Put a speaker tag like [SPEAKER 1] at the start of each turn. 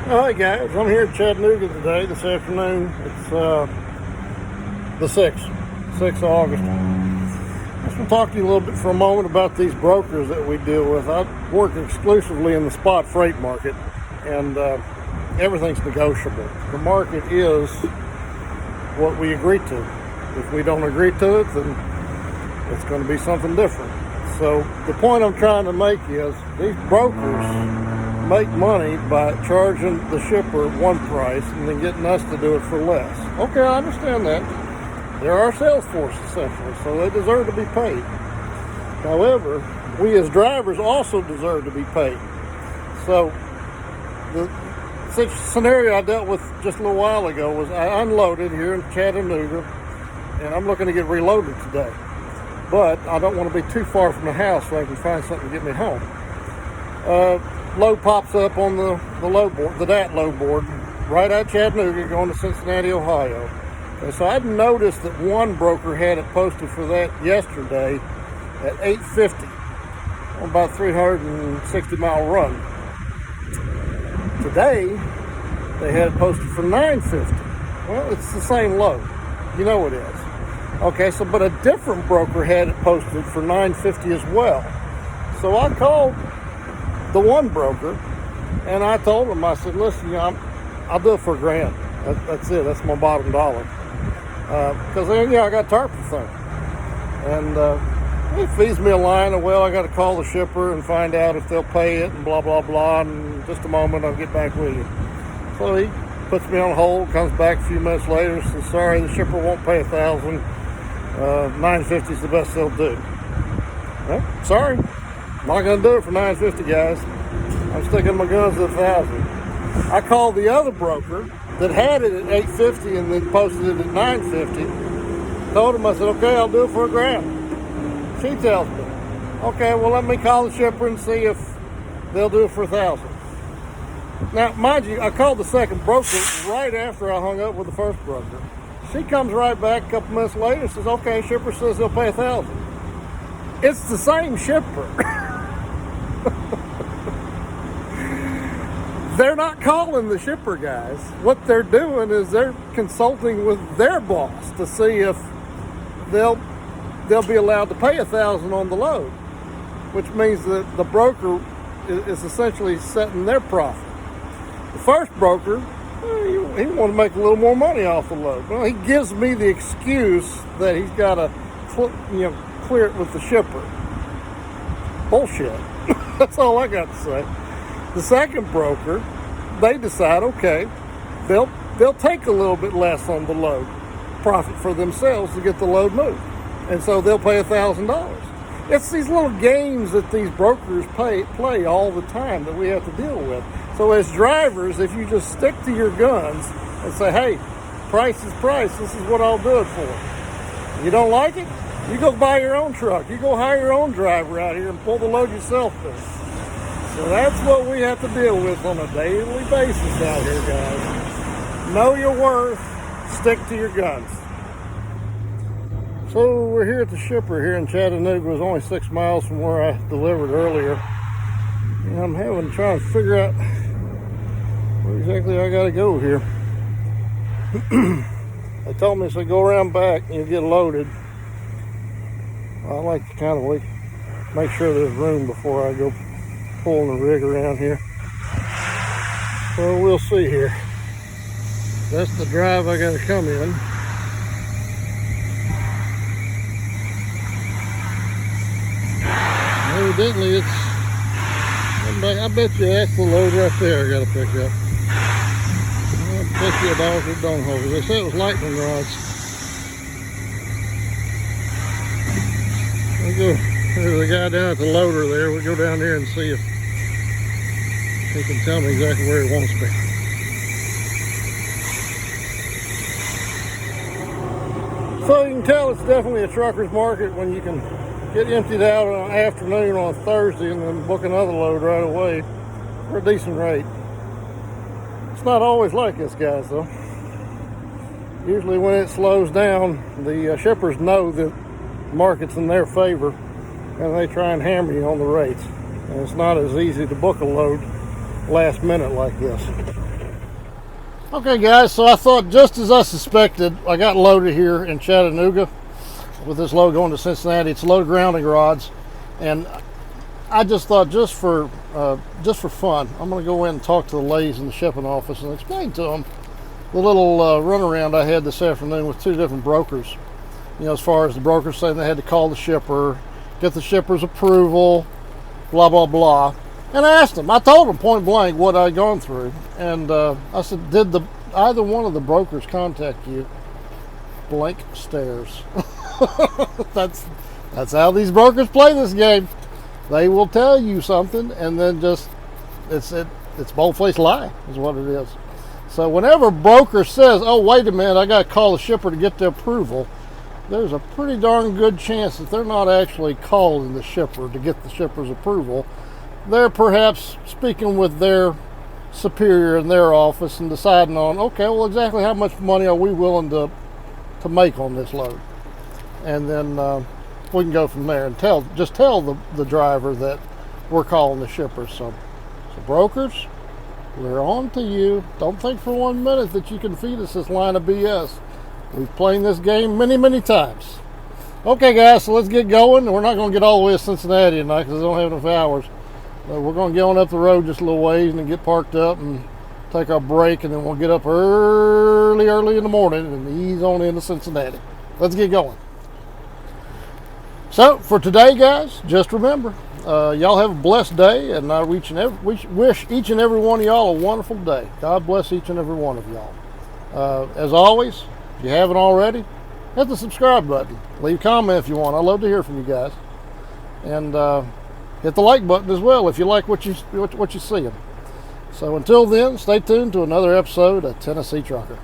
[SPEAKER 1] All right, guys, I'm here at Chattanooga today, this afternoon. It's the 6th of August. I just want to talk to you a little bit for a moment about these brokers that we deal with. I work exclusively in the spot freight market, and everything's negotiable. The market is what we agree to. If we don't agree to it, then it's going to be something different. So the point I'm trying to make is these brokers make money by charging the shipper one price and then getting us to do it for less. Okay, I understand that. They're our sales force, essentially, so they deserve to be paid. However, we as drivers also deserve to be paid. So the scenario I dealt with just a little while ago was I unloaded here in Chattanooga, and I'm looking to get reloaded today. But I don't want to be too far from the house so I can find something to get me home. Load pops up on the load board, the DAT load board, right out of Chattanooga going to Cincinnati, Ohio. Okay, so I'd noticed that one broker had it posted for that yesterday at $8.50 on about 360-mile run. Today, they had it posted for $9.50. Well, it's the same load. You know it is. Okay, so but a different broker had it posted for $9.50 as well. So I called the one broker, and I told him, I said, listen, I'll do it for $1,000. That's it. That's my bottom dollar. Because then, I got tarp the thing. And he feeds me a line of, well, I got to call the shipper and find out if they'll pay it and blah, blah, blah. And in just a moment, I'll get back with you. So he puts me on hold, comes back a few minutes later, says, sorry, the shipper won't pay $1,000. $9.50 is the best they'll do. Well, sorry. I'm not going to do it for $9.50, guys. I'm sticking my guns at $1,000. I called the other broker that had it at $8.50 and then posted it at $9.50. Told him, I said, okay, I'll do it for $1,000. She tells me, okay, well, let me call the shipper and see if they'll do it for $1,000. Now, mind you, I called the second broker right after I hung up with the first broker. She comes right back a couple minutes later and says, okay, shipper says they'll pay $1,000. It's the same shipper. They're not calling the shipper, guys. What they're doing is they're consulting with their boss to see if they'll be allowed to pay $1,000 on the load, which means that the broker is essentially setting their profit. The first broker, he wanted to make a little more money off the load. Well, he gives me the excuse that he's got to, clear it with the shipper. Bullshit. That's all I got to say. The second broker, they decide, okay, they'll take a little bit less on the load, profit for themselves to get the load moved, and so they'll pay $1,000. It's these little games that these brokers play all the time that we have to deal with. So as drivers, if you just stick to your guns and say, hey, price is price, this is what I'll do it for. You don't like it? You go buy your own truck. You go hire your own driver out here and pull the load yourself then. So that's what we have to deal with on a daily basis out here, guys. Know your worth. Stick to your guns. So we're here at the shipper here in Chattanooga. It was only 6 miles from where I delivered earlier. And I'm trying to figure out where exactly I got to go here. They told me, so go around back and you'll get loaded. I like to kind of make sure there's room before I go pulling the rig around here. So we'll see here. That's the drive I got to come in. Evidently I bet you that's the load right there I got to pick up. I bet you $1 for dung hoses. They said it was lightning rods. There's a guy down at the loader there. We'll go down there and see if he can tell me exactly where he wants me. So you can tell it's definitely a trucker's market when you can get emptied out on an afternoon on a Thursday and then book another load right away for a decent rate. It's not always like this, guys, though. Usually when it slows down, the shippers know that the market's in their favor and they try and hammer you on the rates. And it's not as easy to book a load last minute like this. Okay, guys, so I thought, just as I suspected, I got loaded here in Chattanooga with this load going to Cincinnati. It's loaded grounding rods, and I just thought, just for fun, I'm going to go in and talk to the ladies in the shipping office and explain to them the little runaround I had this afternoon with two different brokers. You know, as far as the brokers saying they had to call the shipper, get the shipper's approval, blah, blah, blah. And I asked them, I told them point blank what I'd gone through. And I said, did either one of the brokers contact you? Blank stares. That's how these brokers play this game. They will tell you something and then just, it's bold-faced lie is what it is. So whenever a broker says, oh, wait a minute, I got to call the shipper to get the approval, there's a pretty darn good chance that they're not actually calling the shipper to get the shipper's approval. They're perhaps speaking with their superior in their office and deciding on, okay, well, exactly how much money are we willing to make on this load? And then we can go from there and tell the driver that we're calling the shipper. So brokers, we're on to you. Don't think for 1 minute that you can feed us this line of BS. We've played this game many, many times. Okay, guys, so let's get going. We're not going to get all the way to Cincinnati tonight because I don't have enough hours. We're going to get on up the road just a little ways and then get parked up and take our break, and then we'll get up early in the morning and ease on into Cincinnati. Let's get going. So for today, guys, just remember, y'all have a blessed day, and I wish each and every one of y'all a wonderful day. God bless each and every one of y'all. As always, if you haven't already, hit the subscribe button. Leave a comment if you want. I'd love to hear from you guys. And hit the like button as well if you like what you're seeing. So until then, stay tuned to another episode of Tennessee Trucker.